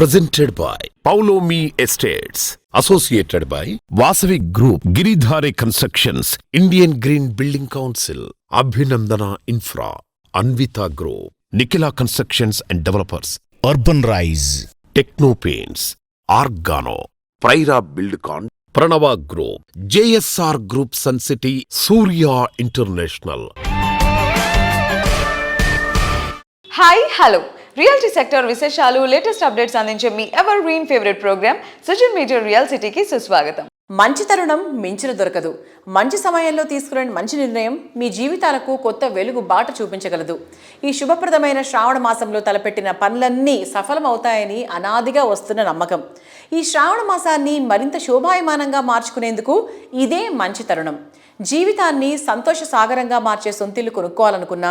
presented by Paulomi Estates, associated by Vasavi Group, Giridhare Constructions, Indian Green Building Council, Abhinandana Infra, Anvita Group, Nikila Constructions and Developers, Urban Rise, Techno Paints, Argano, Praira Buildcon, Pranava Group, JSR Group Sun City, Surya International. Hi hello realty sector విశేషాలు latest updates అందించే మీ evergreen favourite programme Sujan media real సిటీకి సుస్వాగతం. మంచి తరుణం మించిన దొరకదు. మంచి సమయంలో తీసుకునే మంచి నిర్ణయం మీ జీవితాలకు కొత్త వెలుగు బాట చూపించగలదు. ఈ శుభప్రదమైన శ్రావణ మాసంలో తలపెట్టిన పనులన్నీ సఫలమవుతాయని అనాదిగా వస్తున్న నమ్మకం. ఈ శ్రావణ మాసాన్ని మరింత శోభాయమానంగా మార్చుకునేందుకు ఇదే మంచి తరుణం. జీవితాన్ని సంతోష సాగరంగా మార్చే సొంతిల్లు కొనుక్కోవాలనుకున్నా,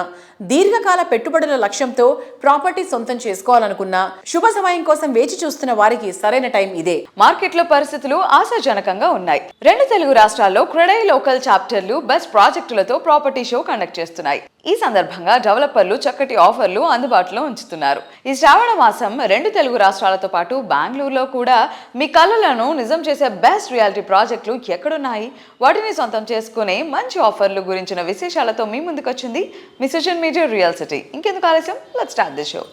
దీర్ఘకాల పెట్టుబడుల లక్ష్యంతో ప్రాపర్టీ సొంతం చేసుకోవాలనుకున్నా, శుభ సమయం కోసం వేచి చూస్తున్న వారికి సరైన టైం ఇదే. మార్కెట్లో పరిస్థితులు ఆశాజనకంగా ఉన్నాయి. 2 తెలుగు రాష్ట్రాల్లో క్రెడై లోకల్ చాప్టర్లు బెస్ట్ ప్రాజెక్టులతో ప్రాపర్టీ షో కండక్ట్ చేస్తున్నాయి. ఈ సందర్భంగా డెవలపర్లు చక్కటి ఆఫర్లు అందుబాటులో ఉంచుతున్నారు. ఈ శ్రావణ మాసం 2 తెలుగు రాష్ట్రాలతో పాటు బెంగళూరులో కూడా మీ కలలను నిజం చేసే బెస్ట్ రియాలిటీ ప్రాజెక్టులు ఎక్కడున్నాయి, వాటిని సొంతం చేసుకునే మంచి ఆఫర్లు గురించిన విశేషాలతో మీ ముందుకొచ్చింది మీ సుజన్ మీడియా రియల్ సిటీ. ఇంకెందుకు ఆలస్యం, లెట్స్ స్టార్ట్ ది షో.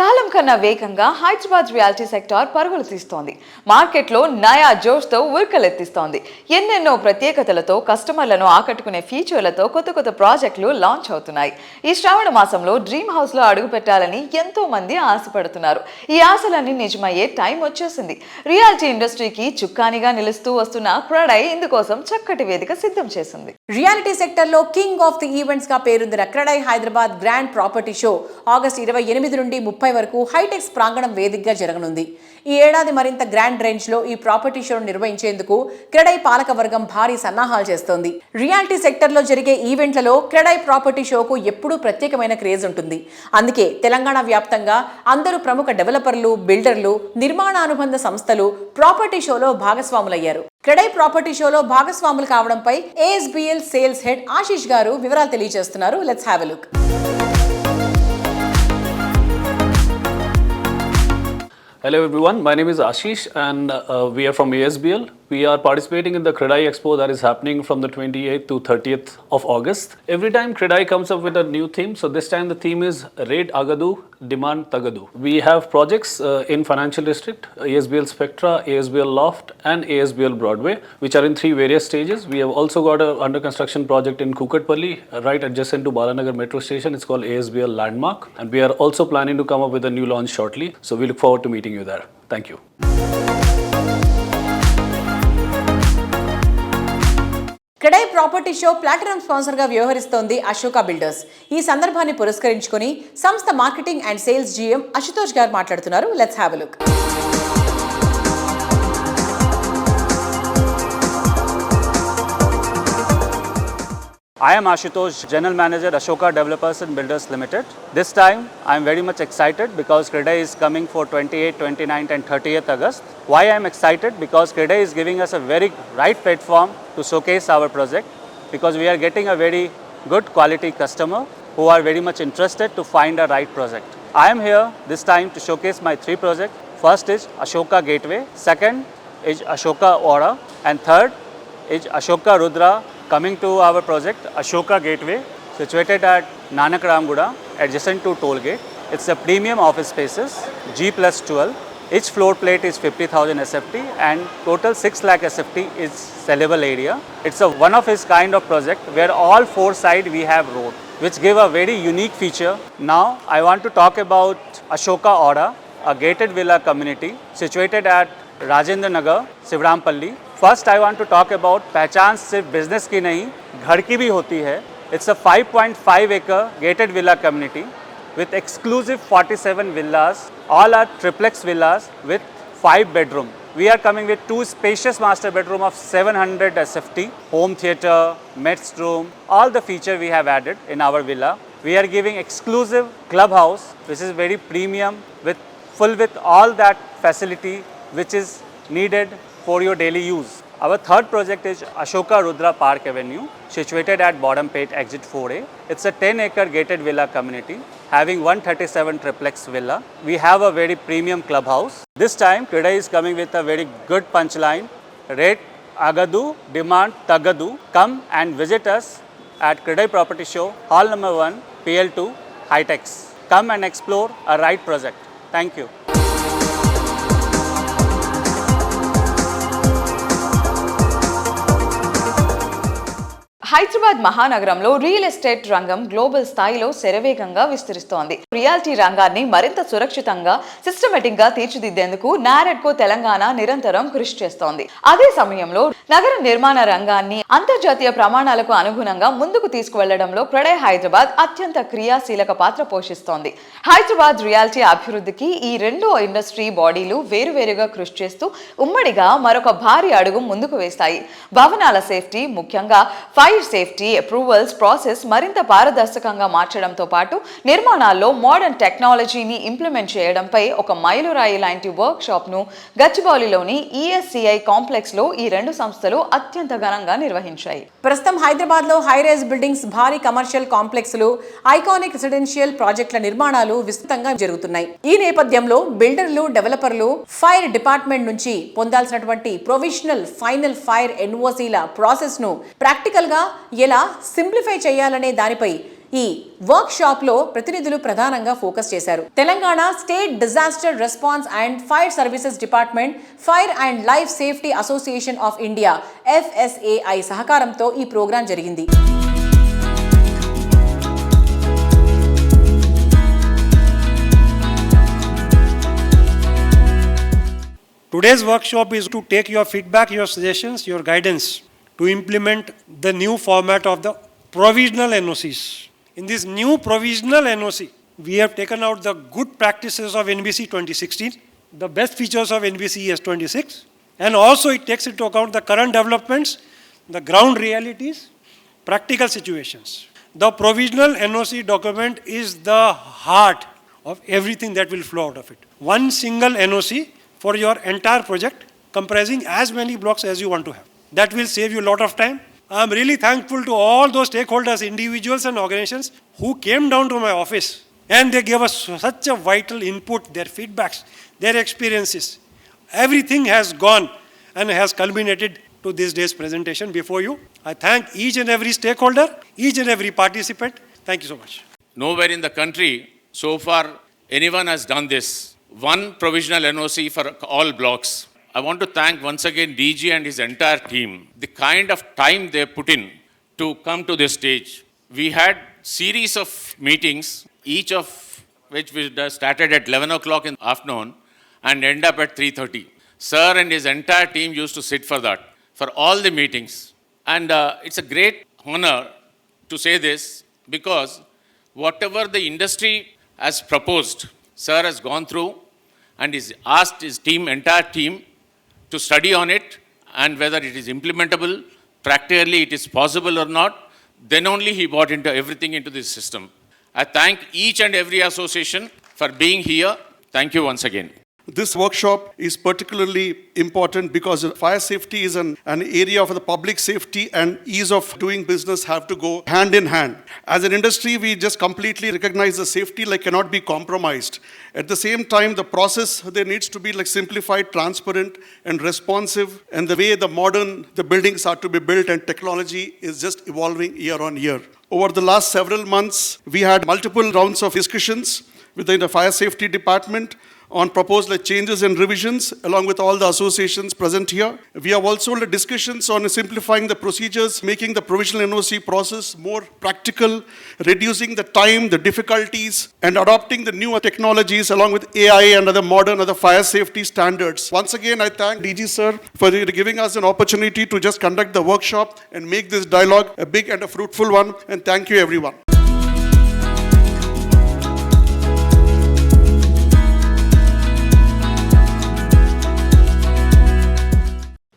కాలం కన్నా వేగంగా హైదరాబాద్ రియాలిటీ సెక్టార్ పరుగులు తీస్తోంది. మార్కెట్లో నయా జోష్తో ఉరకలెత్తిస్తోంది. ఎన్నెన్నో ప్రత్యేకతలతో కస్టమర్లను ఆకట్టుకునే ఫీచర్లతో కొత్త కొత్త ప్రాజెక్టులు లాంచ్ అవుతున్నాయి. ఈ శ్రావణ మాసంలో డ్రీమ్ హౌస్లో అడుగు పెట్టాలని ఎంతో మంది ఆశపడుతున్నారు. ఈ ఆశలన్నీ నిజమయ్యే టైం వచ్చేసింది. రియాలిటీ ఇండస్ట్రీకి చుక్కానిగా నిలుస్తూ వస్తున్న క్రెడై ఇందుకోసం చక్కటి వేదిక సిద్ధం చేసింది. రియాలిటీ సెక్టర్లో కింగ్ ఆఫ్ ది ఈవెంట్స్ గా పేరొందిన CREDAI Hyderabad grand property show August 28 నుండి 30 వరకు హైటెక్స్ ప్రాంగణం వేదికగా జరగనుంది. ఈ ఏడాది మరింత గ్రాండ్ రేంజ్ లో ఈ ప్రాపర్టీ షోను నిర్వహించేందుకు క్రెడై పాలక వర్గం భారీ సన్నాహాలు చేస్తోంది. రియాలిటీ సెక్టర్ లో జరిగే ఈవెంట్లలో క్రెడై ప్రాపర్టీ షోకు ఎప్పుడూ ప్రత్యేకమైన క్రేజ్ ఉంటుంది. అందుకే తెలంగాణ వ్యాప్తంగా అందరూ ప్రముఖ డెవలపర్లు, బిల్డర్లు, నిర్మాణానుబంధ సంస్థలు ప్రాపర్టీ షోలో భాగస్వాములయ్యారు. క్రెడై ప్రాపర్టీ షోలో భాగస్వాములు కావడంపై ఏఎస్బిఎల్ సేల్స్ హెడ్ ఆశీష్ గారు వివరాలు తెలియజేస్తున్నారు. Let's have a look. Hello everyone, my name is Ashish and we are from ASBL. We are participating in the Credai Expo that is happening from the 28th to 30th of August. Every time Credai comes up with a new theme, so this time the theme is Rate Agadu, Demand Tagadu. We have projects in Financial District, ASBL Spectra, ASBL Loft and ASBL Broadway, which are in 3 various stages. We have also got a under construction project in Kukatpalli, right adjacent to Balanagar Metro Station. It's called ASBL Landmark, and we are also planning to come up with a new launch shortly. So we look forward to meeting you there. Thank you. CREDAI property show platinum sponsor గా వ్యవహరిస్తోంది Ashoka builders. ఈ సందర్భాన్ని పురస్కరించుకొని సంస్థ marketing and sales GM Ashutosh గారు మాట్లాడుతున్నారు. Let's have a look. I am Ashutosh, General Manager, Ashoka Developers and Builders Limited. This time, I am very much excited because Credai is coming for 28th, 29th and 30th August. Why I am excited? Because Credai is giving us a very right platform to showcase our project, because we are getting a very good quality customer who are very much interested to find a right project. I am here this time to showcase my 3 projects. First is Ashoka Gateway, second is Ashoka Aura, and third is Ashoka Rudra. Coming to our project, Ashoka Gateway, situated at Nanak Ramguda, adjacent to toll gate. It's a premium office spaces, G+12. Each floor plate is 50,000 SFT and total 6 lakh SFT is sellable area. It's a one of its kind of project where all 4 sides we have road, which give a very unique feature. Now I want to talk about Ashoka Aura, a gated villa community situated at Rajendra Nagar, Sivrampalli. First I want to talk about पहचान सिर्फ business की नहीं, घर की भी होती है. It's a 5.5 acre gated villa community with exclusive 47 villas. All are triplex villas with 5 bedroom. We are coming with 2 spacious master bedroom of 700 SFT, home theatre, mets room, all the feature we have added in our villa. We are giving exclusive clubhouse, which is very premium with all that facility which is needed for your daily use. Our third project is Ashoka Rudra Park Avenue, situated at Bodampet Exit 4A. It's a 10-acre gated villa community having 137 triplex villa. We have a very premium clubhouse. This time, Credai is coming with a very good punchline. Rate Agadu, demand Tagadu. Come and visit us at Credai Property Show, Hall number 1, PL2, Hightex. Come and explore a right project. Thank you. Hyderabad మహానగరంలో real estate రంగం global స్థాయిలో శరవేగంగా విస్తరిస్తోంది. Reality రంగాన్ని మరింత సురక్షితంగా, systematic గా తీర్చిదిద్దేందుకు నారెడ్కో తెలంగాణ నిరంతరం కృషి చేస్తోంది. అదే సమయంలో నగర నిర్మాణ రంగాన్ని అంతర్జాతీయ ప్రమాణాలకు అనుగుణంగా ముందుకు తీసుకువెళ్లడంలో క్రెడై హైదరాబాద్ అత్యంత క్రియాశీలక పాత్ర పోషిస్తోంది. హైదరాబాద్ రియాలిటీ అభివృద్ధికి ఈ రెండు ఇండస్ట్రీ బాడీలు వేరువేరుగా కృషి చేస్తూ ఉమ్మడిగా మరొక భారీ అడుగు ముందుకు వేస్తాయి. భవనాల సేఫ్టీ, ముఖ్యంగా ఫైర్ సేఫ్టీ అప్రూవల్స్ ప్రాసెస్ మరింత పారదర్శకంగా మార్చడంతో పాటు నిర్మాణాల్లో మోడర్న్ టెక్నాలజీని ఇంప్లిమెంట్ చేయడంపై ఒక మైలురాయి లాంటి వర్క్ షాప్ ను గచ్చిబౌలిలోని ESCI కాంప్లెక్స్ లో ఈ రెండు సంస్థలు అత్యంత ఘనంగా నిర్వహించాయి. ప్రస్తుతం హైదరాబాద్ లో హైరైజ్ బిల్డింగ్స్, భారీ కమర్షియల్ కాంప్లెక్స్లు, ఐకానిక్ రెసిడెన్షియల్ ప్రాజెక్టుల నిర్మాణాలు విస్తృతంగా జరుగుతున్నాయి. ఈ నేపథ్యంలో బిల్డర్లు, డెవలపర్లు ఫైర్ డిపార్ట్మెంట్ నుంచి పొందాల్సినటువంటి ప్రొవిజనల్, ఫైనల్ ఫైర్ NOCల ప్రాసెస్ ను ప్రాక్టికల్ గా ఎలా సింప్లిఫై చేయాలనే దానిపై ఈ వర్క్ షాప్ లో ప్రతినిధులు ప్రధానంగా ఫోకస్ చేశారు. Telangana state disaster response and fire services department, fire and life safety association of India FSAI సహకారంతో ఈ ప్రోగ్రాం జరిగింది. Today's workshop is to take your feedback, your suggestions, your guidance to implement the new format of the provisional NOCs. In this new provisional NOC, we have taken out the good practices of NBC 2016, the best features of NBC S26, and also it takes into account the current developments, the ground realities, practical situations. The provisional NOC document is the heart of everything that will flow out of it. One single NOC for your entire project, comprising as many blocks as you want to have. That will save you a lot of time. I am really thankful to all those stakeholders, individuals and organizations who came down to my office and they gave us such a vital input, their feedbacks, their experiences. Everything has gone and has culminated to this day's presentation before you. I thank each and every stakeholder, each and every participant. Thank you so much. Nowhere in the country so far anyone has done this. One provisional NOC for all blocks. I want to thank once again DG and his entire team. The kind of time they put in to come to this stage. We had series of meetings, each of which we started at 11 o'clock in the afternoon and end up at 3:30. Sir and his entire team used to sit for that, for all the meetings. And it's a great honor to say this because whatever the industry has proposed, Sir has gone through and he's asked his team, entire team, to study on it and whether it is implementable, practically it is possible or not. Then only he bought into everything into this system. I thank each and every association for being here. Thank you once again. This workshop is particularly important because fire safety is an area of the public safety, and ease of doing business have to go hand in hand. As an industry, we just completely recognize the safety cannot be compromised. At the same time, the process there needs to be simplified, transparent and responsive, and the way the buildings are to be built and technology is just evolving year on year. Over the last several months, we had multiple rounds of discussions within the fire safety department on proposed changes and revisions along with all the associations present here. We have also had discussions on simplifying the procedures, making the provisional NOC process more practical, reducing the time, the difficulties, and adopting the newer technologies along with AI and other fire safety standards. Once again, I thank DG sir for giving us an opportunity to just conduct the workshop and make this dialogue a big and a fruitful one. And thank you everyone.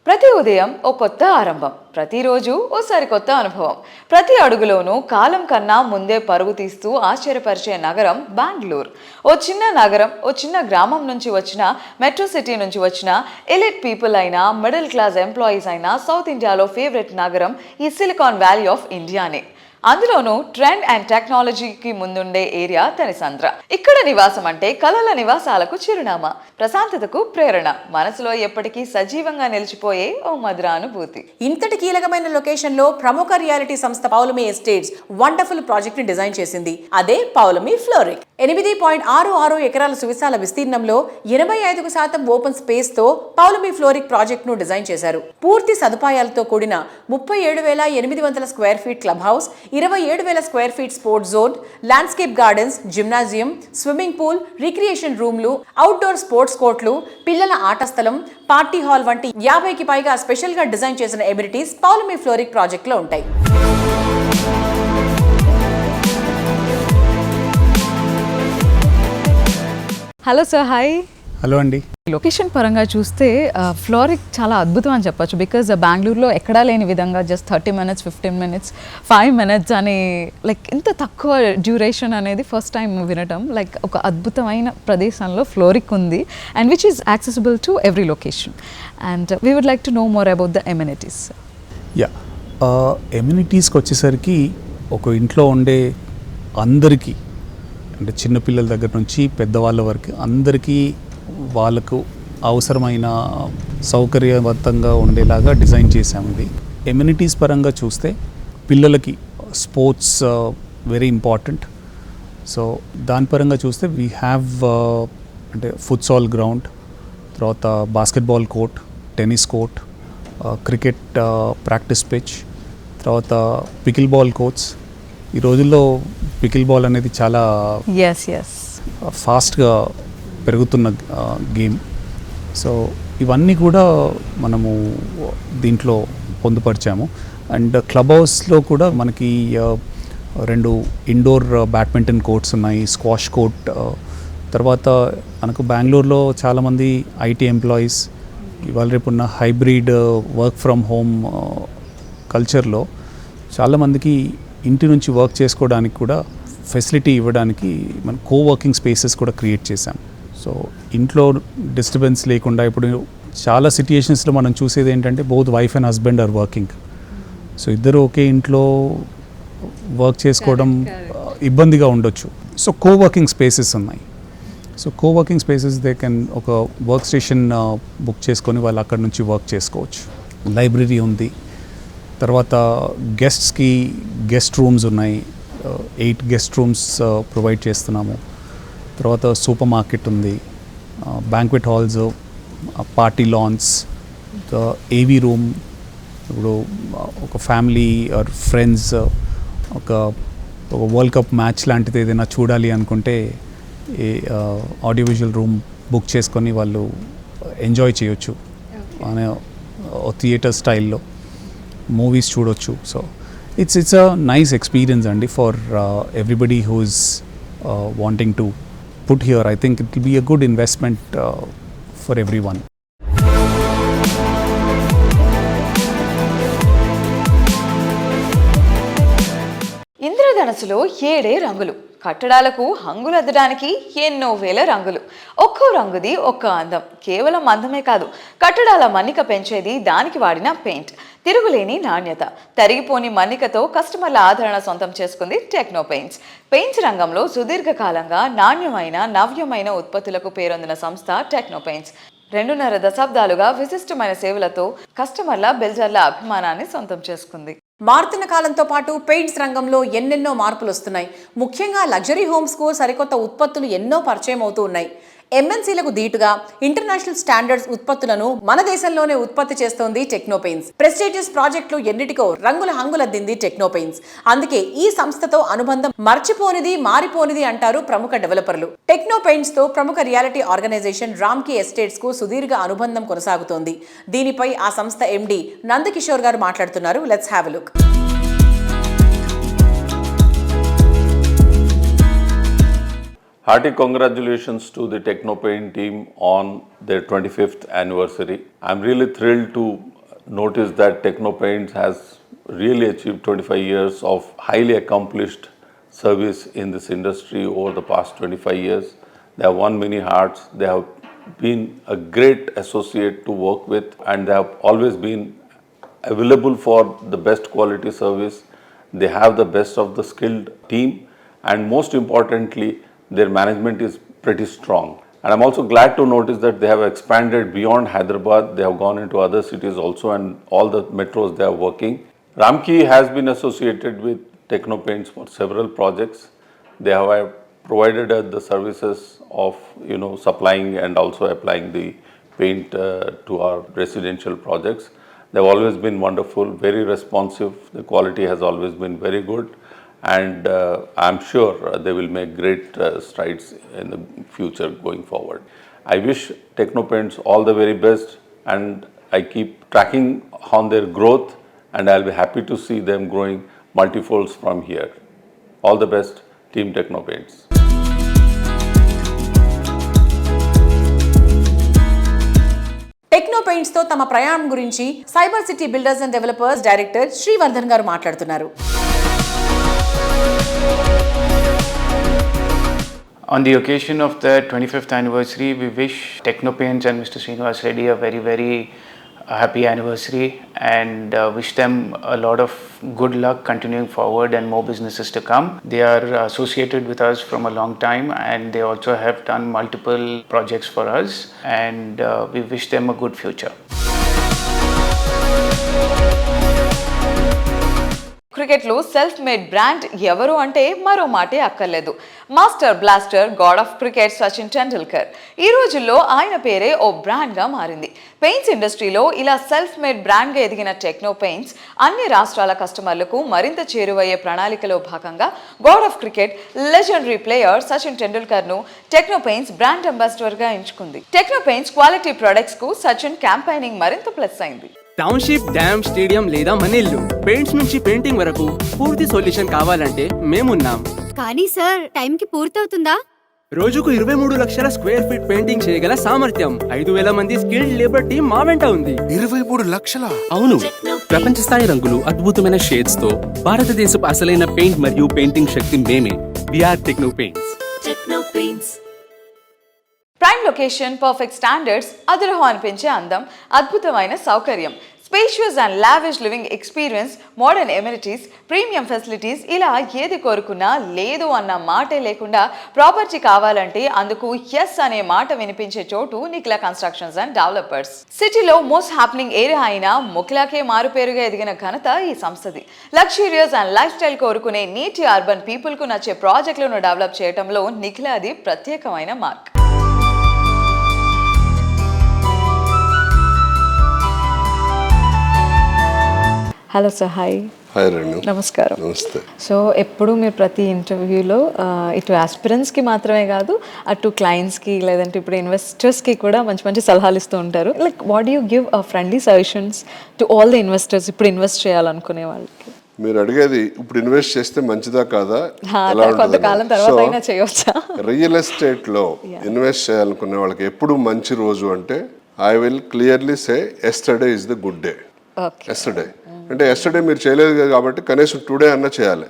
ప్రతి ఉదయం ఓ కొత్త ఆరంభం, ప్రతిరోజు ఓ సరికొత్త అనుభవం. ప్రతి అడుగులోనూ కాలం కన్నా ముందే పరుగు తీస్తూ ఆశ్చర్యపరిచే నగరం బెంగళూరు. ఓ చిన్న నగరం, ఓ చిన్న గ్రామం నుంచి వచ్చిన, మెట్రో సిటీ నుంచి వచ్చిన ఎలిట్ పీపుల్ అయినా, మిడిల్ క్లాస్ ఎంప్లాయీస్ అయినా, సౌత్ ఇండియాలో ఫేవరెట్ నగరం ఈ సిలికాన్ వ్యాలీ ఆఫ్ ఇండియానే. అందులోనూ ట్రెండ్ అండ్ టెక్నాలజీకి ముందుండే ఏరియా తనిసంద్ర. ఇక్కడ నివాసం అంటే కలల నివాసాలకు చిరునామా, ప్రశాంతతకు ప్రేరణ, మనసులో ఎప్పటికీ సజీవంగా నిలిచిపోయే ఓ మధుర అనుభూతి. ఇంతటి కీలకమైన లొకేషన్ లో ప్రముఖ రియాలిటీ సంస్థ పౌలమి ఎస్టేట్స్ వండర్ఫుల్ ప్రాజెక్ట్ ని డిజైన్ చేసింది. అదే పౌలమి ఫ్లోరిక్. 8.66 ఎకరాల సువిశాల విస్తీర్ణంలో 85% ఓపెన్ స్పేస్ తో పౌలమి ఫ్లోరిక్ ప్రాజెక్ట్ ను డిజైన్ చేశారు. పూర్తి సదుపాయాలతో కూడిన 37,800 square feet club house, 27,000 square feet sports zone, landscape gardens, gymnasium, swimming pool, recreation రూమ్లు, అవుట్డోర్ స్పోర్ట్స్ కోర్టులు, పిల్లల ఆట స్థలం, పార్టీ హాల్ వంటి 50కి పైగా స్పెషల్ గా డిజైన్ చేసిన ఎమినిటీస్ పౌలమి ఫ్లోరిక్ ప్రాజెక్ట్ లో ఉంటాయి. Hello sir, hi. హలో అండి. లొకేషన్ పరంగా చూస్తే ఫ్లోరిక్ చాలా అద్భుతం అని చెప్పొచ్చు. బికాజ్ బెంగళూరులో ఎక్కడా లేని విధంగా జస్ట్ 30 minutes, 15 minutes, 5 minutes అని లైక్ ఇంత తక్కువ డ్యూరేషన్ అనేది ఫస్ట్ టైం వినటం. లైక్ ఒక అద్భుతమైన ప్రదేశంలో ఫ్లోరిక్ ఉంది and which is accessible to every location. And we would like to know more about the amenities. Yeah, ఎమ్యూనిటీస్కి వచ్చేసరికి ఒక ఇంట్లో ఉండే అందరికీ, అంటే చిన్నపిల్లల దగ్గర నుంచి పెద్దవాళ్ళ వరకు అందరికీ వాళ్ళకు అవసరమైన సౌకర్యవంతంగా ఉండేలాగా డిజైన్ చేసాము. ఇది ఎమ్యూనిటీస్ పరంగా చూస్తే పిల్లలకి స్పోర్ట్స్ వెరీ ఇంపార్టెంట్. సో దాని పరంగా చూస్తే వీ హ్యావ్ అంటే ఫుట్సాల్ గ్రౌండ్, తర్వాత basketball court, tennis court, cricket practice pitch, తర్వాత పికిల్ బాల్ కోర్ట్స్. ఈ రోజుల్లో పికిల్ బాల్ అనేది చాలా ఫాస్ట్గా పెరుగుతున్న గేమ్. సో ఇవన్నీ కూడా మనము దీంట్లో పొందుపరిచాము. అండ్ క్లబ్ హౌస్లో కూడా మనకి 2 ఇండోర్ బ్యాడ్మింటన్ కోర్ట్స్ ఉన్నాయి, స్క్వాష్ కోర్ట్. తర్వాత మనకు బెంగళూరులో చాలామంది ఐటీ ఎంప్లాయీస్ ఇవాళ రేపున్న హైబ్రిడ్ వర్క్ ఫ్రమ్ హోమ్ కల్చర్లో చాలామందికి ఇంటి నుంచి వర్క్ చేసుకోవడానికి కూడా ఫెసిలిటీ ఇవ్వడానికి మనం కోవర్కింగ్ స్పేసెస్ కూడా క్రియేట్ చేశాం. సో ఇంట్లో డిస్టర్బెన్స్ లేకుండా, ఇప్పుడు చాలా సిట్యుయేషన్స్లో మనం చూసేది ఏంటంటే both wife and husband are working. So ఇద్దరు ఒకే ఇంట్లో వర్క్ చేసుకోవడం ఇబ్బందిగా ఉండొచ్చు. సో కోవర్కింగ్ స్పేసెస్ ఉన్నాయి. So coworking spaces they can ఒక వర్క్ స్టేషన్ బుక్ చేసుకొని వాళ్ళు అక్కడ నుంచి వర్క్ చేసుకోవచ్చు. లైబ్రరీ ఉంది. తర్వాత గెస్ట్స్కి గెస్ట్ రూమ్స్ ఉన్నాయి, 8 గెస్ట్ రూమ్స్ ప్రొవైడ్ చేస్తున్నాము. తర్వాత సూపర్ మార్కెట్ ఉంది, బ్యాంక్వెట్ హాల్స్, పార్టీ లాన్స్, ఏవీ రూమ్. ఇప్పుడు ఒక ఫ్యామిలీ ఆర్ ఫ్రెండ్స్ ఒక వరల్డ్ కప్ మ్యాచ్ లాంటిది ఏదైనా చూడాలి అనుకుంటే ఆడియో విజువల్ రూమ్ బుక్ చేసుకొని వాళ్ళు ఎంజాయ్ చేయొచ్చు. థియేటర్ స్టైల్లో మూవీస్ చూడొచ్చు. So it's a nice experience అండి for everybody who is wanting to put here. I think it will be a good investment for every one. ఇంద్రధనస్సులో 7 రంగులు, కట్టడాలకు హంగులద్దడానికి ఎన్నో వేల రంగులు. ఒక్కో రంగుది ఒక్క అందం. కేవలం అందమే కాదు, కట్టడాల మన్నిక పెంచేది దానికి వాడిన పెయింట్. తిరుగులేని నాణ్యత, తరిగిపోని మన్నికతో కస్టమర్ల ఆదరణ సొంతం చేసుకుంది టెక్నో పెయింట్స్. పెయింట్స్ రంగంలో సుదీర్ఘకాలంగా నాణ్యమైన నవ్యమైన ఉత్పత్తులకు పేరొందిన సంస్థ టెక్నో పెయింట్స్ 2.5 దశాబ్దాలుగా విశిష్టమైన సేవలతో కస్టమర్ల బిల్డర్ల అభిమానాన్ని సొంతం చేసుకుంది. మారుతున్న కాలంతో పాటు పెయింట్స్ రంగంలో ఎన్నెన్నో మార్పులు వస్తున్నాయి. ముఖ్యంగా లగ్జరీ హోమ్స్కు సరికొత్త ఉత్పత్తులు ఎన్నో పరిచయం అవుతూ ఉన్నాయి. ఎంఎన్సీలకు ధీటుగా ఇంటర్నేషనల్ స్టాండర్డ్స్ ఉత్పత్తులను మన దేశంలోనే ఉత్పత్తి చేస్తోంది టెక్నో పెయింట్స్. ప్రెస్టీజియస్ ప్రాజెక్టులు ఎన్నిటికో రంగుల హంగులద్దింది టెక్నో పెయింట్స్. అందుకే ఈ సంస్థతో అనుబంధం మర్చిపోనిది, మారిపోనిది అంటారు ప్రముఖ డెవలపర్లు. టెక్నో పెయింట్స్ తో ప్రముఖ రియాలిటీ ఆర్గనైజేషన్ రామ్కీ ఎస్టేట్స్ కు సుదీర్ఘ అనుబంధం కొనసాగుతోంది. దీనిపై ఆ సంస్థ ఎండి నందకిషోర్ గారు మాట్లాడుతున్నారు. Let's have a look. Hearty congratulations to the TechnoPaint team on their 25th anniversary. I'm really thrilled to notice that TechnoPaint has really achieved 25 years of highly accomplished service in this industry over the past 25 years. They have won many hearts. They have been a great associate to work with, and they have always been available for the best quality service. They have the best of the skilled team, and most importantly, their management is pretty strong. And I'm also glad to notice that they have expanded beyond Hyderabad. They have gone into other cities also, and all the metros they are working. Ramki has been associated with Technopaints for several projects. They have provided us the services of supplying and also applying the paint to our residential projects. They've always been wonderful, very responsive. The quality has always been very good, and I'm sure they will make great strides in the future going forward. I wish Technopaints all the very best, and I keep tracking on their growth, and I'll be happy to see them growing multifolds from here. All the best, Team Technopaints. టెక్నోపెయింట్స్తో తమ ప్రయాణం గురించి cyber city builders and developers director Srivardhan గారు మాట్లాడుతున్నారు. On the occasion of the 25th anniversary, we wish Technopaints and Mr. Srinivas Reddy a very, very happy anniversary, and wish them a lot of good luck continuing forward and more businesses to come. They are associated with us from a long time, and they also have done multiple projects for us, and we wish them a good future. క్రికెట్లో self made brand ఎవరు అంటే మరో మాటే అక్కర్లేదు. Master blaster, God of cricket Sachin Tendulkar. ఈ రోజుల్లో ఆయన పేరే ఓ బ్రాండ్గా మారింది. పెయింట్స్ ఇండస్ట్రీలో ఇలా సెల్ఫ్ మేడ్ బ్రాండ్గా ఎదిగిన టెక్నో పెయింట్స్ అన్ని రాష్ట్రాల కస్టమర్లకు మరింత చేరువయ్యే ప్రణాళికలో భాగంగా god of cricket, legendary player Sachin టెండూల్కర్ను టెక్నో పెయింట్స్ బ్రాండ్ అంబాసిడర్గా ఎంచుకుంది. టెక్నో పెయింట్స్ క్వాలిటీ ప్రొడక్ట్స్కు సచిన్ క్యాంపెయినింగ్ మరింత ప్లస్ అయింది. టౌన్షిప్, డ్యామ్, స్టేడియం లేదా మనిల్లు, పెయింట్స్ నుంచి పెయింటింగ్ వరకు పూర్తి సొల్యూషన్ కావాలంటే మేమున్నాం. కానీ సార్, టైంకి పూర్తవుతుందా? రోజుకు 23 లక్షల స్క్వేర్ ఫీట్ పెయింటింగ్ చేయగల సామర్థ్యం, 5,000 మంది స్కిల్డ్ లేబర్ టీం మా వెంట ఉంది. 23 లక్షల? అవును. ప్రపంచ స్థాయి రంగులు, అద్భుతమైన షేడ్స్ తో భారతదేశపు అసలైన పెయింట్ మరియు పెయింటింగ్ శక్తి మేమే. We're techno paints. Prime location, perfect standards, అదురహో అనిపించే అందం, అద్భుతమైన సౌకర్యం, spacious and lavish living experience, modern amenities, premium facilities, ఇలా ఏది కోరుకున్నా లేదు అన్న మాటే లేకుండా ప్రాపర్టీ కావాలంటే అందుకు ఎస్ అనే మాట వినిపించే చోటు నిఖిలా కన్స్ట్రక్షన్స్ అండ్ డెవలపర్స్. సిటీలో మోస్ట్ హ్యాపెనింగ్ ఏరియా అయిన ముఖిలాకే మారుపేరుగా ఎదిగిన ఘనత ఈ సంస్థది. లగ్జూరియస్ అండ్ లైఫ్ స్టైల్ కోరుకునే నీటి అర్బన్ పీపుల్ కు నచ్చే ప్రాజెక్టులను డెవలప్ చేయడంలో నిఖిలాది ప్రత్యేకమైన mark. Hello sir, hi. Hi Renu. నమస్కారం. నమస్తే. సో ఎప్పుడు మీరు ప్రతి ఇంటర్వ్యూలో ఇటు ఆస్పిరెంట్స్కి మాత్రమే కాదు, అటు క్లయింట్స్కి లేదంటే ఇప్పుడు ఇన్వెస్టర్స్కి కూడా మంచి మంచి సలహాలు ఇస్తూ ఉంటారు. Like what you give friendly suggestions to all the investors ఇప్పుడు ఇన్వెస్ట్ చేయాలనుకునే వాళ్ళకి? మీరు అడిగేది ఇప్పుడు ఇన్వెస్ట్ చేస్తే మంచిదా కాదా, కొంతకాలం తర్వాత అయినా చేయవచ్చా? రియల్ ఎస్టేట్ లో ఇన్వెస్ట్ చేయాలనుకునే వాళ్ళకి ఎప్పుడు మంచి రోజు అంటే I will clearly say yesterday is the good day. Yesterday అంటే ఎస్టర్డే మీరు చేయలేదు కాబట్టి కనీసం టుడే అన్న చేయాలి.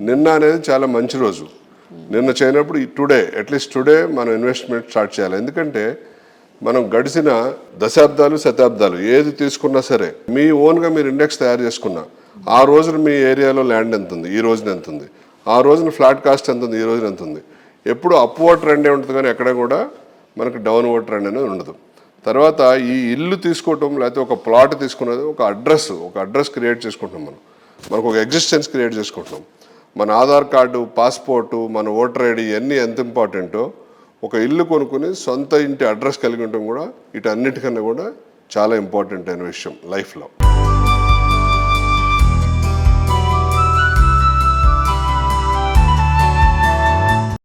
నిన్న అనేది చాలా మంచి రోజు. నిన్న చేయనప్పుడు టుడే, అట్లీస్ట్ టుడే మనం ఇన్వెస్ట్మెంట్ స్టార్ట్ చేయాలి. ఎందుకంటే మనం గడిచిన దశాబ్దాలు, శతాబ్దాలు ఏది తీసుకున్నా సరే మీ ఓన్గా మీరు ఇండెక్స్ తయారు చేసుకున్నా ఆ రోజున మీ ఏరియాలో ల్యాండ్ ఎంత ఉంది, ఈ రోజున ఎంత ఉంది, ఆ రోజున ఫ్లాట్ కాస్ట్ ఎంత ఉంది, ఈ రోజున ఎంత ఉంది. ఎప్పుడు అప్వర్డ్ ట్రెండే ఉంటుంది కానీ ఎక్కడ కూడా మనకు డౌన్వర్డ్ ట్రెండ్ అనేది ఉండదు. తర్వాత ఈ ఇల్లు తీసుకోవటం లేకపోతే ఒక ప్లాట్ తీసుకున్నది ఒక అడ్రస్ క్రియేట్ చేసుకుంటున్నాం. మనకు ఒక ఎగ్జిస్టెన్స్ క్రియేట్ చేసుకుంటున్నాం. మన ఆధార్ కార్డు, పాస్పోర్టు, మన ఓటర్ ఐడి ఇవన్నీ ఎంత ఇంపార్టెంటో ఒక ఇల్లు కొనుక్కుని సొంత ఇంటి అడ్రస్ కలిగి ఉండటం కూడా వీటన్నిటికన్నా కూడా చాలా ఇంపార్టెంట్ అయిన విషయం లైఫ్లో.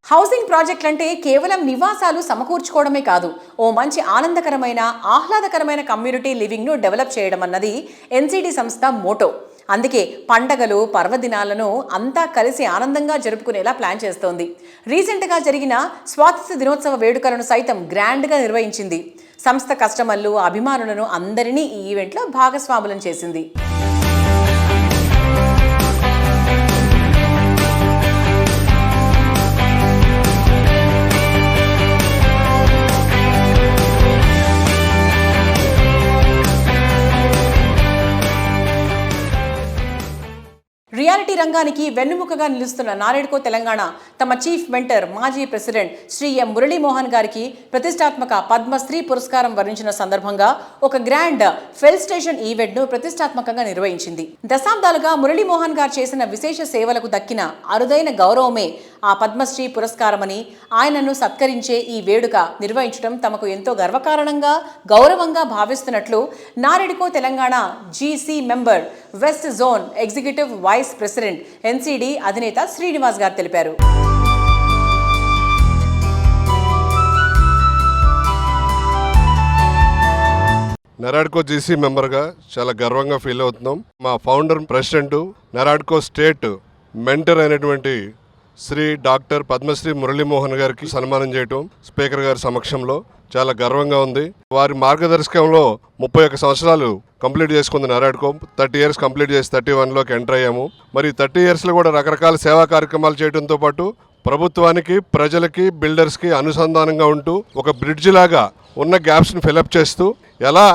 హౌసింగ్ ప్రాజెక్టులు అంటే కేవలం నివాసాలు సమకూర్చుకోవడమే కాదు, ఓ మంచి ఆనందకరమైన, ఆహ్లాదకరమైన కమ్యూనిటీ లివింగ్ను డెవలప్ చేయడం అన్నది ఎన్సిడి సంస్థ మోటో. అందుకే పండగలు, పర్వదినాలను అంతా కలిసి ఆనందంగా జరుపుకునేలా ప్లాన్ చేస్తోంది. రీసెంట్గా జరిగిన స్వాతంత్ర దినోత్సవ వేడుకలను సైతం గ్రాండ్గా నిర్వహించింది. సంస్థ కస్టమర్లు, అభిమానులను అందరినీ ఈ ఈవెంట్లో భాగస్వాములను చేసింది. రియాలిటీ రంగానికి వెన్నుముకగా నిలుస్తున్న నారేడ్కో తెలంగాణ తమ చీఫ్ మెంటర్ మాజీ ప్రెసిడెంట్ శ్రీ ఎం మురళీమోహన్ గారికి ప్రతిష్టాత్మక పద్మశ్రీ పురస్కారం వరించిన సందర్భంగా ఒక గ్రాండ్ ఫెలిసిటేషన్ ఈవెంట్ ను ప్రతిష్టాత్మకంగా నిర్వహించింది. దశాబ్దాలుగా మురళీమోహన్ గారు చేసిన విశేష సేవలకు దక్కిన అరుదైన గౌరవమే ఆ పద్మశ్రీ పురస్కారమని, ఆయనను సత్కరించే ఈ వేడుక నిర్వహించడం తమకు ఎంతో గర్వకారణంగా గౌరవంగా భావిస్తున్నట్లు NAREDCO Telangana GC member west zone executive vice president NCD అధినేత శ్రీనివాస్ గారు తెలిపారు. నారాడ్కో జీసీ మెంబర్గా చాలా గర్వంగా ఫీల్ అవుతున్నాం. మా ఫౌండర్ ప్రెసిడెంట్ నారాడ్కో స్టేట్ మెంటర్ అయినటువంటి శ్రీ డాక్టర్ పద్మశ్రీ మురళీమోహన్ గారికి సన్మానం చేయటం స్పీకర్ గారి సమక్షంలో చాలా గర్వంగా ఉంది. వారి మార్గదర్శకంలో 31 సంవత్సరాలు కంప్లీట్ చేసుకుంది నారాడ్కో. 30 ఇయర్స్ కంప్లీట్ చేసి 31లోకి ఎంటర్ అయ్యాము. మరి 30 ఇయర్స్లో కూడా రకరకాల సేవా కార్యక్రమాలు చేయడంతో పాటు ప్రభుత్వానికి, ప్రజలకి, బిల్డర్స్కి అనుసంధానంగా ఉంటూ ఒక బ్రిడ్జ్ లాగా ఉన్న గ్యాప్స్ని ఫిలప్ చేస్తూ ఎలా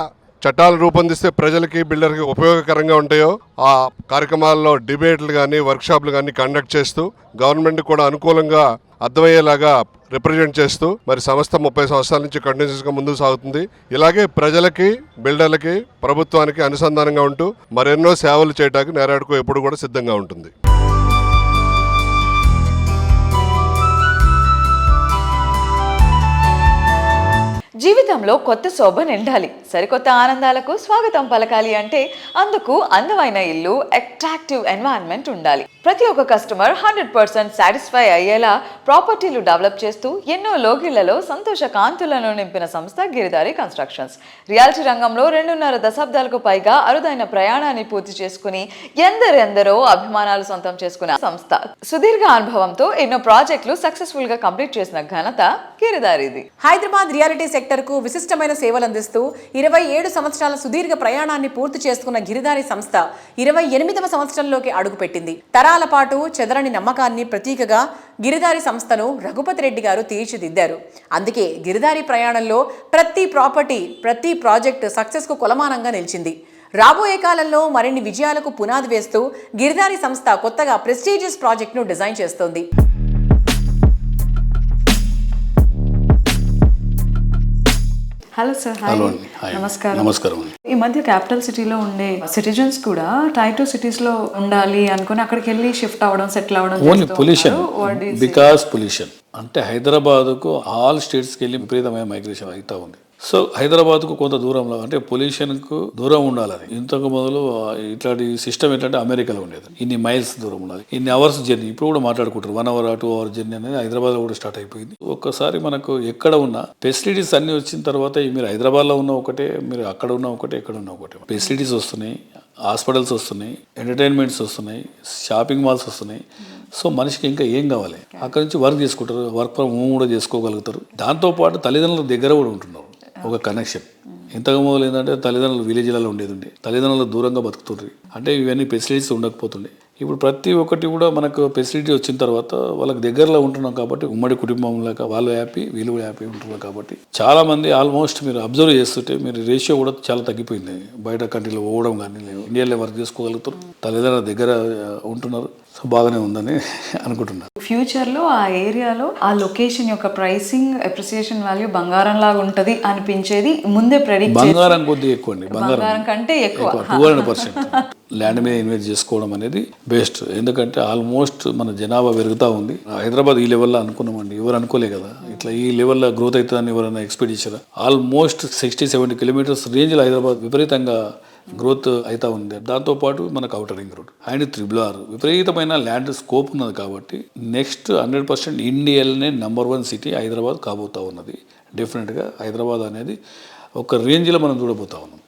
చట్టాలు రూపొందిస్తే ప్రజలకి, బిల్డర్కి ఉపయోగకరంగా ఉంటాయో ఆ కార్యక్రమాల్లో డిబేట్లు కానీ, వర్క్షాప్లు కానీ కండక్ట్ చేస్తూ గవర్నమెంట్ కూడా అనుకూలంగా అర్థమయ్యేలాగా రిప్రజెంట్ చేస్తూ మరి సంస్థ 30 సంవత్సరాల నుంచి కంటిన్యూస్గా ముందుకు సాగుతుంది. ఇలాగే ప్రజలకి, బిల్డర్లకి, ప్రభుత్వానికి అనుసంధానంగా ఉంటూ మరెన్నో సేవలు చేయడానికి నారాడ్కో ఎప్పుడు కూడా సిద్ధంగా ఉంటుంది. జీవితంలో కొత్త శోభ నిండాలి, సరికొత్త ఆనందాలకు స్వాగతం పలకాలి అంటే అందుకు అందమైన ఇల్లు, అట్రాక్టివ్ ఎన్వైరన్మెంట్ ఉండాలి. ప్రతి ఒక్క కస్టమర్ 100% సాటిస్ఫై అయ్యేలా ప్రాపర్టీలు డెవలప్ చేస్తూ ఎన్నో లోగిళ్లలో సంతోష కాంతులను నింపిన సంస్థ గిరిధారి కన్స్ట్రక్షన్స్. రియాలిటీ రంగంలో 2.5 దశాబ్దాలకు పైగా అరుదైన ప్రయాణాన్ని పూర్తి చేసుకుని ఎందరెందరో అభిమానాలు సొంతం చేసుకున్న సంస్థ. సుదీర్ఘ అనుభవంతో ఎన్నో ప్రాజెక్టులు సక్సెస్ఫుల్ గా కంప్లీట్ చేసిన ఘనత గిరిధారిది. హైదరాబాద్ రియాలిటీ సెక్టర్ కు విశిష్టమైన సేవలు అందిస్తూ 27 సంవత్సరాల సుదీర్ఘ ప్రయాణాన్ని పూర్తి చేసుకున్న గిరిధారి సంస్థ 28వ సంవత్సరంలోకి అడుగుపెట్టింది. తరాల పాటు చెదరని నమ్మకాన్ని ప్రతీకగా గిరిధారి సంస్థను రఘుపతి రెడ్డి గారు తీర్చిదిద్దారు. అందుకే గిరిధారి ప్రయాణంలో ప్రతి ప్రాపర్టీ, ప్రతి ప్రాజెక్ట్ సక్సెస్ కు కొలమానంగా నిలిచింది. రాబోయే కాలంలో మరిన్ని విజయాలకు పునాది వేస్తూ గిరిధారి సంస్థ కొత్తగా ప్రెస్టీజియస్ ప్రాజెక్ట్ను డిజైన్ చేస్తోంది. Hello sir. హలో అండి. నమస్కారం. ఈ మధ్య క్యాపిటల్ సిటీలో ఉండే సిటిజన్స్ కూడా టైర్ 2 సిటీస్ లో ఉండాలి అనుకుని అక్కడికి వెళ్ళి షిఫ్ట్ అవ్వడం, సెటిల్ అవ్వడం. ఓన్లీ పొల్యూషన్, బికాస్ పొల్యూషన్ అంటే హైదరాబాద్కు ఆల్ స్టేట్స్కి వెళ్ళి విపరీతమైన మైగ్రేషన్ అవుతా ఉంది. సో హైదరాబాద్కు కొంత దూరంలో అంటే పొల్యూషన్కు దూరం ఉండాలని ఇంతకు మొదలు ఇట్లాంటి సిస్టమ్ ఏంటంటే అమెరికాలో ఉండేది. ఇన్ని మైల్స్ దూరం ఉండాలి, ఇన్ని అవర్స్ జర్నీ. ఇప్పుడు కూడా మాట్లాడుకుంటారు 1 hour 2 hour జర్నీ అనేది హైదరాబాద్లో కూడా స్టార్ట్ అయిపోయింది. ఒక్కసారి మనకు ఎక్కడ ఉన్న ఫెసిలిటీస్ అన్ని వచ్చిన తర్వాత మీరు హైదరాబాద్లో ఉన్న ఒకటే, మీరు అక్కడ ఉన్న ఒకటే, ఎక్కడ ఉన్న ఒకటే. ఫెసిలిటీస్ వస్తున్నాయి, హాస్పిటల్స్ వస్తున్నాయి, ఎంటర్టైన్మెంట్స్ వస్తున్నాయి, షాపింగ్ మాల్స్ వస్తున్నాయి. సో మనిషికి ఇంకా ఏం కావాలి? అక్కడ నుంచి వర్క్ చేసుకుంటారు, వర్క్ ఫ్రమ్ హోమ్ కూడా చేసుకోగలుగుతారు. దాంతోపాటు తల్లిదండ్రుల దగ్గర కూడా ఉంటున్నారు, ఒక కనెక్షన్. ఇంతకు మొదలు ఏంటంటే తల్లిదండ్రులు విలేజ్లలో ఉండేది, తల్లిదండ్రులు దూరంగా బతుకుతుండ్రి అంటే ఇవన్నీ ఫెసిలిటీస్ ఉండకపోతుండే. ఇప్పుడు ప్రతి ఒక్కటి కూడా మనకు ఫెసిలిటీ వచ్చిన తర్వాత వాళ్ళకి దగ్గరలో ఉంటున్నాం కాబట్టి ఉమ్మడి కుటుంబం లేక వాళ్ళు హ్యాపీ, వీళ్ళు హ్యాపీ ఉంటున్నారు కాబట్టి చాలా మంది ఆల్మోస్ట్ మీరు అబ్జర్వ్ చేస్తుంటే మీరు రేషియో కూడా చాలా తగ్గిపోయింది. బయట కంట్రీలో పోవడం కానీ ఇండియాలో వర్క్ చేసుకోగలుగుతారు, తల్లిదండ్రుల దగ్గర ఉంటున్నారు. సో బాగానే ఉందని అనుకుంటున్నాను. ఫ్యూచర్ లో ఆ ఏరియాలో ఆ లొకేషన్ యొక్క ప్రైసింగ్, అప్రిసియేషన్ వాల్యూ బంగారం లాగా ఉంటది అనిపించేది ముందే ప్రెడిక్ట్. బంగారం కొద్దిగా ఎక్కువ అండి, బంగారం కంటే ఎక్కువ 200% ల్యాండ్ మీద ఇన్వెస్ట్ చేసుకోవడం అనేది బెస్ట్. ఎందుకంటే ఆల్మోస్ట్ మన జనాభా పెరుగుతూ ఉంది. హైదరాబాద్ ఈ లెవెల్లో అనుకున్నామండి, ఎవరు అనుకోలే కదా ఇట్లా ఈ లెవెల్లో గ్రోత్ అవుతుందని ఎవరైనా ఎక్స్పెక్ట్ చేశారా? ఆల్మోస్ట్ 60-70 కిలోమీటర్స్ రేంజ్లో హైదరాబాద్ విపరీతంగా గ్రోత్ అవుతా ఉంది. దాంతోపాటు మనకు outer ring road and RRR విపరీతమైన ల్యాండ్ స్కోప్ ఉన్నది కాబట్టి నెక్స్ట్ 100% ఇండియాలోనే నంబర్ 1 సిటీ హైదరాబాద్ కాబోతా ఉన్నది. డెఫినెట్గా హైదరాబాద్ అనేది ఒక రేంజ్లో మనం చూడబోతా ఉన్నాం.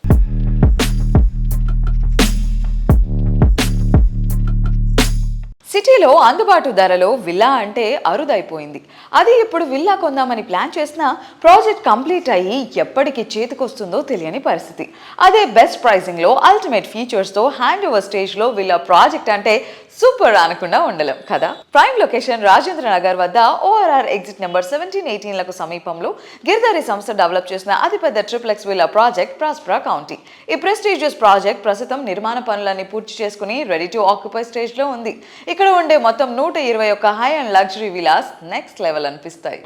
సిటీలో అందుబాటు ధరలో విల్లా అంటే అరుదైపోయింది. అది ఇప్పుడు విల్లా కొందామని ప్లాన్ చేసినా ప్రాజెక్ట్ కంప్లీట్ అయ్యి ఎప్పటికి చేతికొస్తుందో తెలియని పరిస్థితి. అదే బెస్ట్ ప్రైసింగ్లో అల్టిమేట్ ఫీచర్స్తో హ్యాండ్ ఓవర్ స్టేజ్లో విల్లా ప్రాజెక్ట్ అంటే సూపర్ అనకుండా ఉండలేం కదా. ప్రైమ్ లొకేషన్ రాజేంద్ర నగర్ వద్ద ORR ఎగ్జిట్ నెంబర్ 17-18 లకు సమీపంలో గిరిధారి సంస్థ డెవలప్ చేసిన అతిపెద్ద ట్రిప్లెక్స్ విల్లా ప్రాజెక్ట్ ప్రాస్పరా కౌంటీ. ఈ ప్రెస్టీజియస్ ప్రాజెక్ట్ ప్రస్తుతం నిర్మాణ పనులన్నీ పూర్తి చేసుకుని రెడీ టు ఆక్యుపై స్టేజ్ లో ఉంది. ఇక్కడ ఉండే మొత్తం 121 high and luxury Vilas next level అనిపిస్తాయి.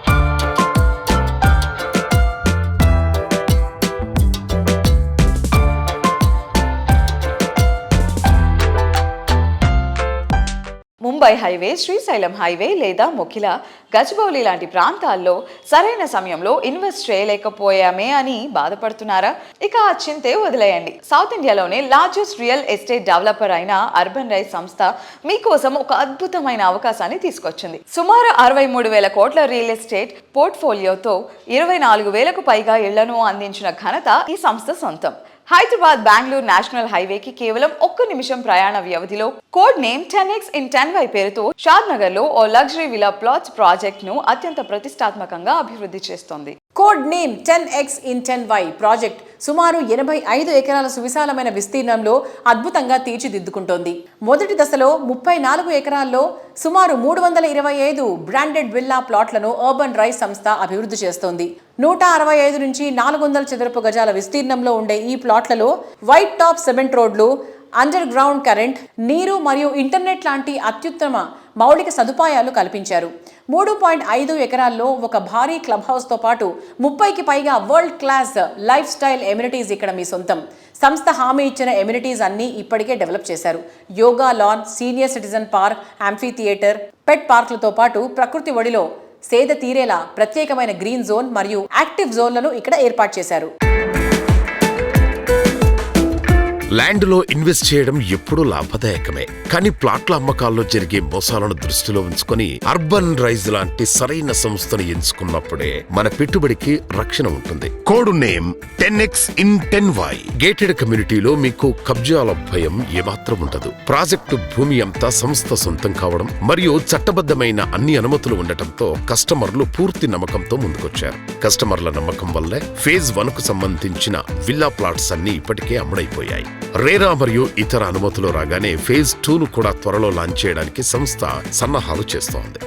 ముంబై హైవే, శ్రీశైలం హైవే లేదా మొఖిల, గచ్చిబౌలి లాంటి ప్రాంతాల్లో సరైన సమయంలో ఇన్వెస్ట్ చేయలేకపోయామే అని బాధపడుతున్నారా? ఇక ఆ చింతే వదిలేయండి. సౌత్ ఇండియాలోనే లార్జెస్ట్ రియల్ ఎస్టేట్ డెవలపర్ అయిన అర్బన్ రైజ్ సంస్థ మీకోసం ఒక అద్భుతమైన అవకాశాన్ని తీసుకొచ్చింది. సుమారు 63,000 కోట్ల రియల్ ఎస్టేట్ పోర్ట్ఫోలియోతో 24,000కు పైగా ఇళ్లను అందించిన ఘనత ఈ సంస్థ సొంతం. హైదరాబాద్ బెంగళూరు నేషనల్ హైవేకి కేవలం 1 నిమిషం ప్రయాణ వ్యవధిలో కోడ్ నేమ్ 10x10y పేరుతో షాద్ నగర్ లో ఓ లగ్జరీ విలా ప్లాట్స్ ప్రాజెక్ట్ ను అత్యంత ప్రతిష్టాత్మకంగా అభివృద్ధి చేస్తోంది. కోడ్ నేమ్ 10x10y ప్రాజెక్ట్ సుమారు 85 ఎకరాల సువిశాలమైన విస్తీర్ణంలో అద్భుతంగా తీర్చిదిద్దుకుంటోంది. మొదటి దశలో 34 ఎకరాల్లో సుమారు 325 బ్రాండెడ్ విల్లా ప్లాట్లను అర్బన్ రైజ్ సంస్థ అభివృద్ధి చేస్తోంది. 165 నుంచి 400 చదరపు గజాల విస్తీర్ణంలో ఉండే ఈ ప్లాట్లలో వైట్ టాప్ సిమెంట్ రోడ్లు, అండర్ గ్రౌండ్ కరెంట్, నీరు మరియు ఇంటర్నెట్ లాంటి అత్యుత్తమ మౌలిక సదుపాయాలు కల్పించారు. 3.5 ఎకరాల్లో ఒక భారీ క్లబ్ హౌస్తో పాటు 30కి పైగా world class life style amenities ఇక్కడ మీ సొంతం. సంస్థ హామీ ఇచ్చిన ఎమ్యూనిటీస్ అన్నీ ఇప్పటికే డెవలప్ చేశారు. Yoga lawn, senior citizen park, amphitheatre, pet పార్క్లతో పాటు ప్రకృతి ఒడిలో సేద తీరేలా ప్రత్యేకమైన గ్రీన్ జోన్ మరియు యాక్టివ్ జోన్లను ఇక్కడ ఏర్పాటు చేశారు. ల్యాండ్లో ఇన్వెస్ట్ చేయడం ఎప్పుడూ లాభదాయకమే. కానీ ప్లాట్ల అమ్మకాల్లో జరిగే మోసాలను దృష్టిలో ఉంచుకొని అర్బన్ రైజ్ లాంటి సరైన సంస్థను ఎంచుకున్నప్పుడే మన పెట్టుబడికి రక్షణ ఉంటుంది. Code name 10x10y. గేటెడ్ కమ్యూనిటీలో మీకు కబ్జాల భయం ఏమాత్రం ఉండదు. ప్రాజెక్టు భూమి అంతా సంస్థ సొంతం కావడం మరియు చట్టబద్ధమైన అన్ని అనుమతులు ఉండటంతో కస్టమర్లు పూర్తి నమ్మకంతో ముందుకొచ్చారు. కస్టమర్ల నమ్మకం వల్లే ఫేజ్ 1కు సంబంధించిన విల్లా ప్లాట్స్ అన్ని ఇప్పటికే అమ్ముడైపోయాయి. రేరా మరియు ఇతర అనుమతులు రాగానే ఫేజ్ 2ను కూడా త్వరలో లాంచ్ చేయడానికి సంస్థ సన్నాహాలు చేస్తోంది.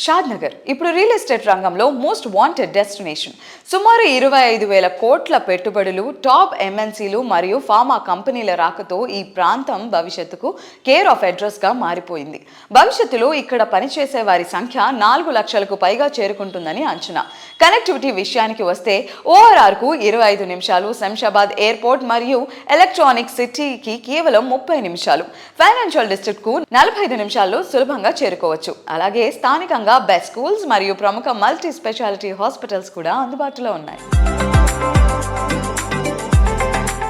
షాద్ నగర్ ఇప్పుడు రియల్ ఎస్టేట్ రంగంలో మోస్ట్ వాంటెడ్ డెస్టినేషన్. సుమారు 25,000 కోట్ల పెట్టుబడులు, టాప్ MNCలు మరియు ఫార్మా కంపెనీల రాకతో ఈ ప్రాంతం భవిష్యత్తుకు కేర్ ఆఫ్ అడ్రస్ గా మారిపోయింది. భవిష్యత్తులో ఇక్కడ పనిచేసే వారి సంఖ్య 4 లక్షలకు పైగా చేరుకుంటుందని అంచనా. కనెక్టివిటీ విషయానికి వస్తే ORRకు 25 నిమిషాలు, శంషాబాద్ ఎయిర్పోర్ట్ మరియు ఎలక్ట్రానిక్ సిటీకి కేవలం 30 నిమిషాలు, ఫైనాన్షియల్ డిస్ట్రిక్ట్ కు 45 నిమిషాల్లో సులభంగా చేరుకోవచ్చు. అలాగే స్థానికంగా బెస్ట్ స్కూల్స్ మరియు ప్రముఖ మల్టీ స్పెషాలిటీ హాస్పిటల్స్ కూడా అందుబాటులో ఉన్నాయి.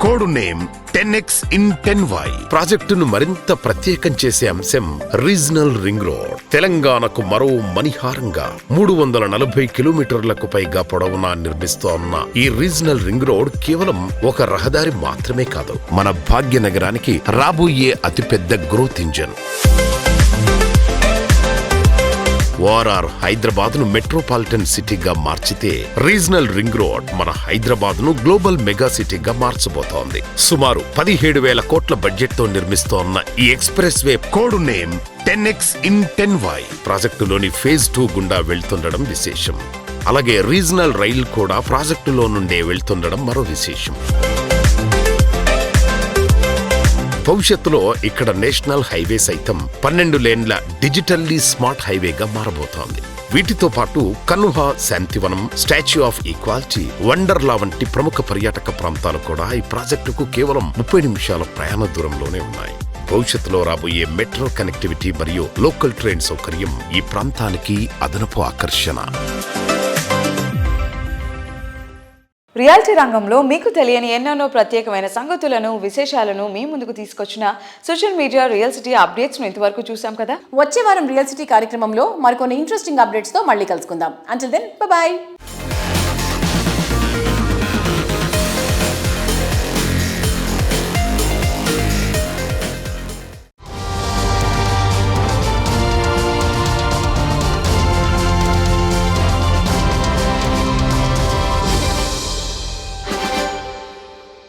Code name 10x10y. ప్రాజెక్టును మరింత ప్రత్యేకం చేసే అంశం రీజనల్ రింగ్ రోడ్. తెలంగాణకు మరో మణిహారంగా 340 కిలోమీటర్లకు పైగా పొడవునా నిర్మిస్తోన్న ఈ రీజనల్ రింగ్ రోడ్ కేవలం ఒక రహదారి మాత్రమే కాదు, మన భాగ్యనగరానికి రాబోయే అతిపెద్ద గ్రోత్ ఇంజన్. ORR హైదరాబాద్ ను మెట్రోపాలిటన్ సిటీగా మార్చితే రీజనల్ రింగ్ రోడ్ మన హైదరాబాద్ ను గ్లోబల్ మెగా సిటీగా మార్చబోతోంది. సుమారు 17,000 కోట్ల బడ్జెట్ తో నిర్మిస్తోన్న ఈ expressway code name 10x10y ప్రాజెక్టులోని ఫేజ్ 2 గుండా వెళ్తుండడం విశేషం. అలాగే రీజనల్ రైలు కూడా ప్రాజెక్టులో నుండే వెళ్తుండడం మరో విశేషం. భవిష్యత్తులో ఇక్కడ నేషనల్ హైవే సైతం 12 లేన్ల డిజిటల్లీ స్మార్ట్ హైవేగా మారబోతోంది. వీటితో పాటు కన్నుహ, Shantivanam, statue of equality, Wonderla వంటి ప్రముఖ పర్యాటక ప్రాంతాలు కూడా ఈ ప్రాజెక్టుకు కేవలం 30 నిమిషాల ప్రయాణ దూరంలోనే ఉన్నాయి. భవిష్యత్తులో రాబోయే మెట్రో కనెక్టివిటీ మరియు లోకల్ ట్రైన్ సౌకర్యం ఈ ప్రాంతానికి అదనపు ఆకర్షణ. రియాలిటీ రంగంలో మీకు తెలియని ఎన్నెన్నో ప్రత్యేకమైన సంగతులను, విశేషాలను మీ ముందుకు తీసుకొచ్చిన social media real city updates ను ఇంతవరకు చూసాం కదా. వచ్చే వారం రియల్ సిటీ కార్యక్రమంలో మరికొన్ని ఇంట్రెస్టింగ్ అప్డేట్స్ తో మళ్ళీ కలుసుకుందాం. Until then bye by.